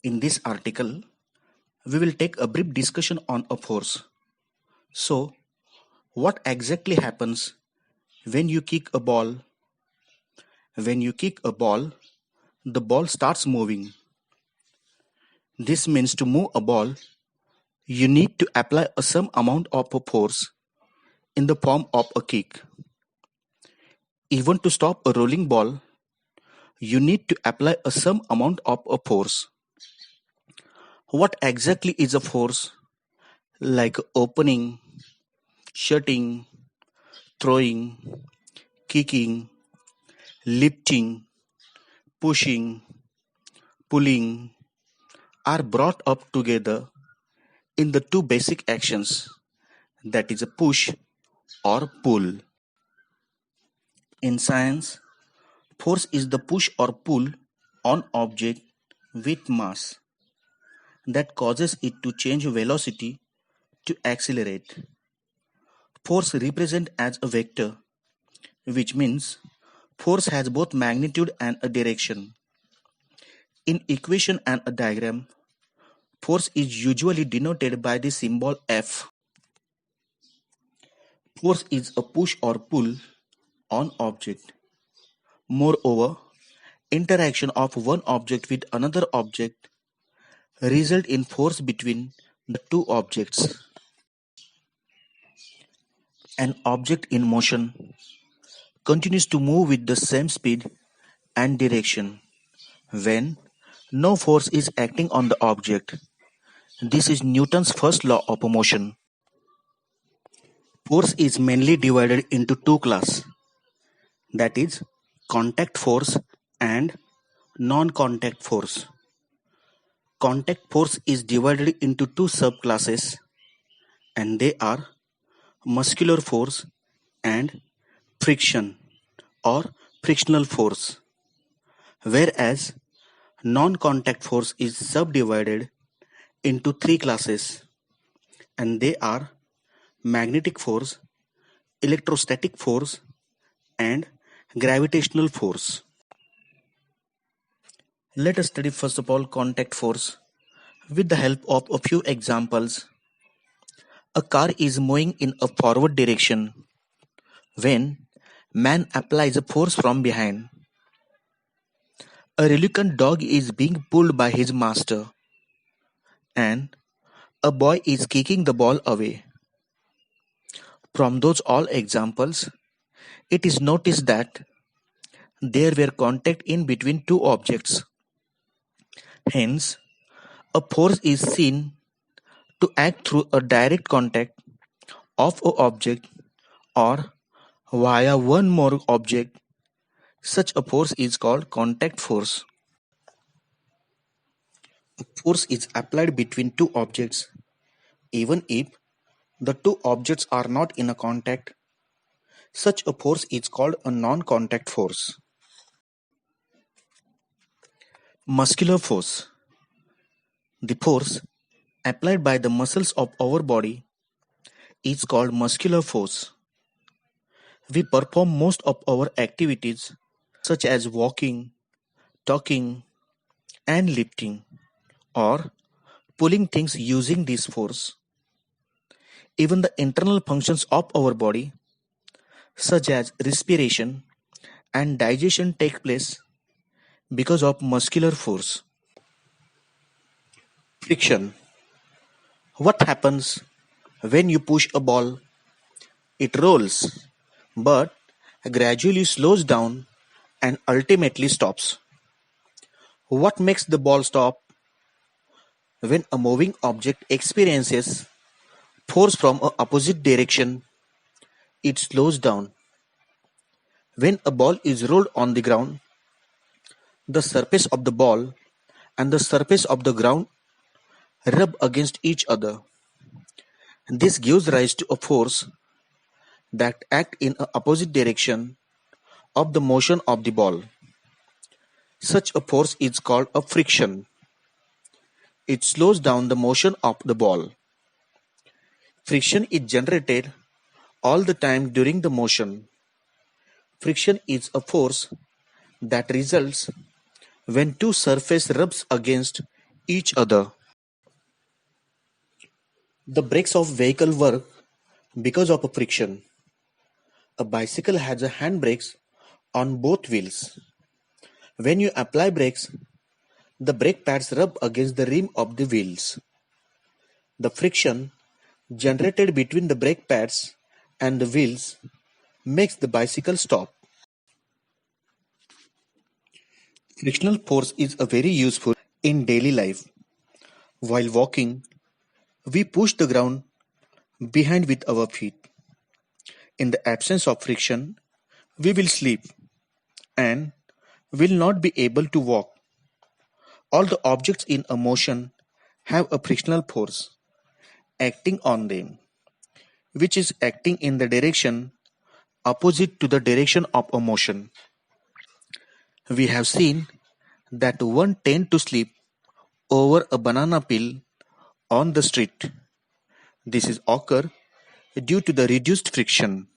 In this article, we will take a brief discussion on a force. So, what exactly happens when you kick a ball? When you kick a ball, the ball starts moving. This means to move a ball, you need to apply some amount of a force in the form of a kick. Even to stop a rolling ball, you need to apply some amount of a force. What exactly is a force? Like opening, shutting, throwing, kicking, lifting, pushing, pulling are brought up together in the two basic actions, that is a push or pull. In science, force is the push or pull on object with mass that causes it to change velocity to accelerate. Force represent as a vector, which means force has both magnitude and a direction. In equation and a diagram, force is usually denoted by the symbol F. Force is a push or pull on object. Moreover, interaction of one object with another object result in force between the two objects. An object in motion continues to move with the same speed and direction when no force is acting on the object. This is Newton's first law of motion. Force is mainly divided into two classes, that is, contact force and non-contact force. Contact force is divided into two subclasses, and they are muscular force and friction or frictional force, whereas non-contact force is subdivided into three classes, and they are magnetic force, electrostatic force, and gravitational force. Let us study first of all contact force with the help of a few examples. A car is moving in a forward direction when man applies a force from behind. A reluctant dog is being pulled by his master, and a boy is kicking the ball away. From those all examples, it is noticed that there were contact in between two objects. Hence, a force is seen to act through a direct contact of a object or via one more object. Such a force is called contact force. Force is applied between two objects even if the two objects are not in a contact. Such a force is called a non-contact force. Muscular force. The force applied by the muscles of our body is called muscular force. We perform most of our activities such as walking, talking, and lifting or pulling things using this force. Even the internal functions of our body such as respiration and digestion take place because of muscular force. Friction. What happens when you push a ball? It rolls, but gradually slows down and ultimately stops. What makes the ball stop? When a moving object experiences force from an opposite direction, it slows down. When a ball is rolled on the ground, the surface of the ball and the surface of the ground rub against each other. This gives rise to a force that acts in an opposite direction of the motion of the ball. Such a force is called a friction. It slows down the motion of the ball. Friction is generated all the time during the motion. Friction is a force that results when two surfaces rubs against each other. The brakes of vehicle work because of a friction. A bicycle has a handbrakes on both wheels. When you apply brakes, the brake pads rub against the rim of the wheels. The friction generated between the brake pads and the wheels makes the bicycle stop. Frictional force is a very useful in daily life. While walking, we push the ground behind with our feet. In the absence of friction, we will slip and will not be able to walk. All the objects in a motion have a frictional force acting on them, which is acting in the direction opposite to the direction of a motion. We have seen that one tend to slip over a banana peel on the street. This is occur due to the reduced friction.